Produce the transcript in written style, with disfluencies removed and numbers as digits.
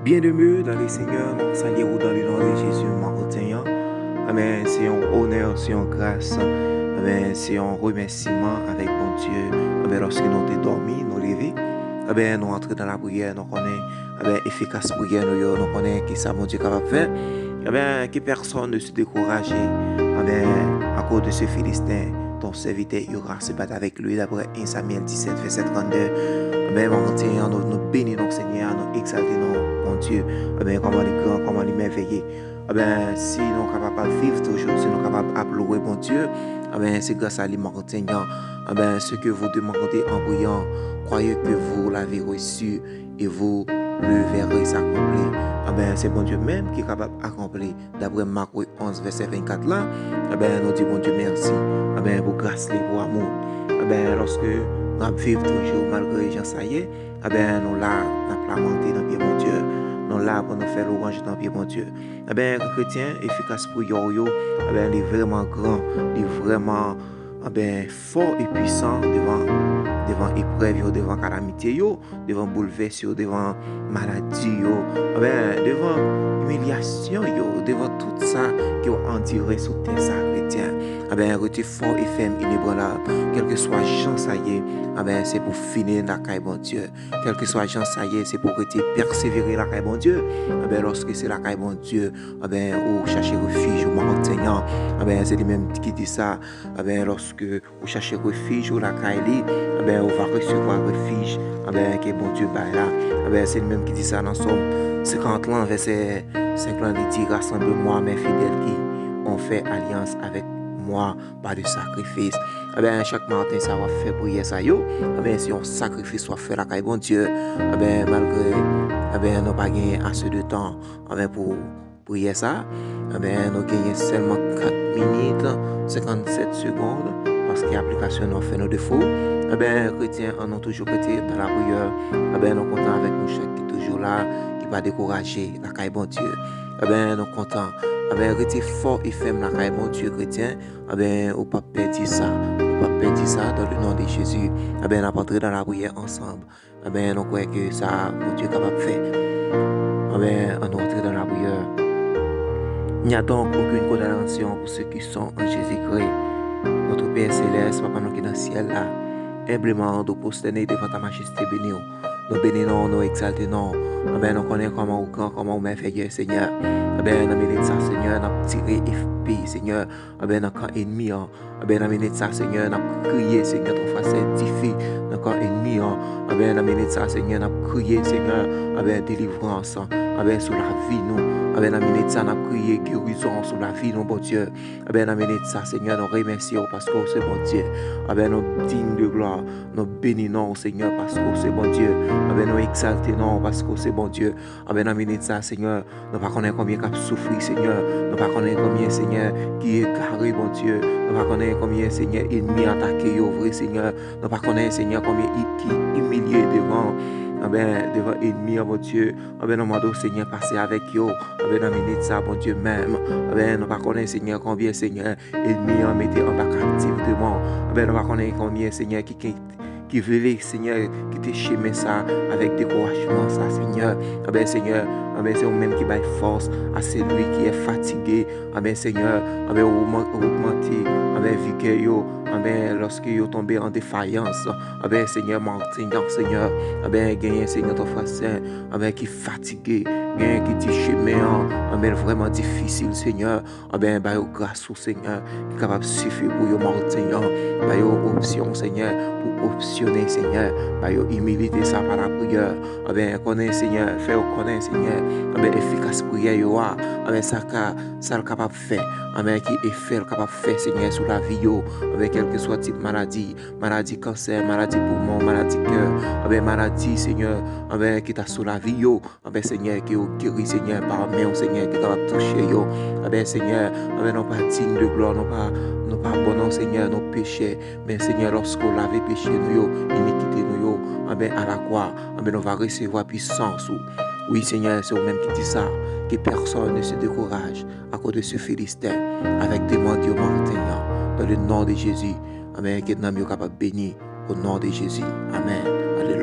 Bien de mieux dans les seigneurs, nous saluons dans le nom de Jésus, matin. Amen. C'est un honneur, c'est une grâce. Amen. C'est un remerciement avec bon Dieu. Amen. Lorsque nous avons dormi, nous lever. Amen. Nous entrons dans la prière, nous connaissons. Amen. Efficace prière, nous connaissons qui ça, mon Dieu, capable de faire. Amen. Que personne ne se décourage. Amen. À cause de ce Philistin, ton serviteur Ura se bat avec lui d'après 1 Samuel 17, verset 32. Amen. Nous bénissons Seigneur, nous exaltons bon Dieu. Amen. Comment il est grand, comment il est merveilleux. Amen. Si nous sommes capables de vivre toujours, si nous sommes capables d'applaudir bon Dieu, amen. C'est grâce à lui, Seigneur. Amen. Ce que vous demandez en priant, croyez que vous l'avez reçu et vous le verrez s'accomplir. Amen. C'est bon Dieu même qui est capable d'accomplir. D'après Marc 11, verset 24 là, amen. Nous disons bon Dieu merci. Amen. Pour grâce, pour amour. Amen. Lorsque nous vivons toujours malgré les gens, ça y est, amen. Nous là, nous lamenté dans le pied, mon Dieu. Nous là pour nous faire l'orange dans le pied, mon Dieu. Amen. Le chrétien efficace pour yo, amen. Il est vraiment grand, il est vraiment fort et puissant devant épreuve, devant calamité, devant bouleversement, devant maladie, devant humiliation, devant tout ça qui est enduré sur terre, ça, chrétien. Rester fort et ferme, inébranlable. Quel que soit Jean, ça y est, c'est pour finir la caille, bon Dieu. Quel que soit Jean, ça y est, c'est pour rester persévérer la caille, bon Dieu. Lorsque c'est la caille, bon Dieu, ou chercher refuge, ou enseignant, c'est lui-même qui dit ça. Lorsque vous cherchez refuge, ou la caille, on va recevoir refuge, que bon Dieu baille là. C'est lui-même qui dit ça dans Somme 50 ans, verset 5 ans, il dit, rassemble-moi, mes fidèles qui ont fait alliance avec moi par le sacrifice. Chaque matin, ça va faire prier ça. Si un sacrifice soit fait, la caille, bon Dieu, malgré nous pas gagné assez de temps pour prier ça, nous gagnons seulement 4 minutes, 57 secondes, parce que l'application nous fait nos défauts. Chrétiens, on a toujours été dans la prière. Nous comptons avec nous chaque qui est toujours là, qui va décourager la caille, bon Dieu. Nous comptons. Restez fort et ferme la caille, mon Dieu chrétien. Ou pas perdre ça. Ou pas perdre ça dans le nom de Jésus. On va entrer dans la prière ensemble. Nous croyons que ça, mon Dieu est capable de faire. On va entrer dans la prière. Il n'y a donc aucune condamnation pour ceux qui sont en Jésus-Christ. Notre Père céleste, Papa nous qui est dans le ciel là, humblement nous prosterner devant ta majesté bénie. Nous bénissons, nous exaltons. Nous connaissons comment vous grand, comment vous merveilleux, Seigneur. Nous bénissons ça, Seigneur, nous tiré FP, Seigneur. Nous camp ennemi. Nous bénissons ça, Seigneur, nous crié, Seigneur, ton face édifié. Nous camp ennemi. Nous bénissons ça, Seigneur, nous crié, Seigneur, délivrance. Sur la vie, nous. Nous bénissons ça, nous crié, guérison sur la vie, nous, bon Dieu. Nous bénissons ça, Seigneur, nous remercions parce que c'est bon Dieu. Nous dignes de gloire. Nous bénissons, Seigneur, parce que c'est bon Dieu. Nous exaltons parce que c'est bon Dieu. Nous bénissons ça, Seigneur. Nous ne connaissons pas combien qui souffert, Seigneur. Nous ne connaissons pas combien, Seigneur, qui est carré, bon Dieu. Nous ne connaissons pas combien, Seigneur, ennemi attaqué, vrai, Seigneur. Nous ne connaissons pas, Seigneur, combien qui humilié devant ennemi, bon Dieu. Nous demandons, Seigneur, passer avec eux. Nous bénissons ça, bon Dieu, même. Nous ne connaissons, Seigneur, combien, Seigneur, ennemi en mettait en bas captivement. Nous ne connaissons combien, Seigneur, qui veut, Seigneur, qui te chemin ça avec découragement, ça, Seigneur. Seigneur, c'est vous-même qui baille force à celui qui est fatigué. Seigneur, augmenter, vigueur, lorsque vous tombez en défaillance. Seigneur, Seigneur, gagner, Seigneur, ton frère saint, qui est fatigué, gagner qui dit chemin, vraiment difficile, Seigneur. Grâce au Seigneur, qui est capable de suffire pour vous, Seigneur. Option, Seigneur, pour optionner, Seigneur. Humilité, ça par la prière. Connaître, Seigneur, faire connaître, Seigneur. Efficace prière, ça le capable de faire. Qui est fait, capable de faire, Seigneur, sur la vie, quel que soit type maladie, maladie cancer, maladie poumon, maladie cœur, maladie, Seigneur, qui t'a sur la vie, Seigneur, qui est guéri, Seigneur, par main, Seigneur, qui est capable de toucher, Seigneur, non pas digne de gloire, non pas bon, Seigneur, nos péchés, mais Seigneur, lorsqu'on l'avait péché, nous, iniquité, nous, à la croix, nous va recevoir puissance. Oui, Seigneur, c'est vous-même qui dit ça, que personne ne se décourage à cause de ce Philistin, avec des mendiants matin, dans le nom de Jésus. Amen. Que nous sommes capables de bénir au nom de Jésus. Amen. Alléluia.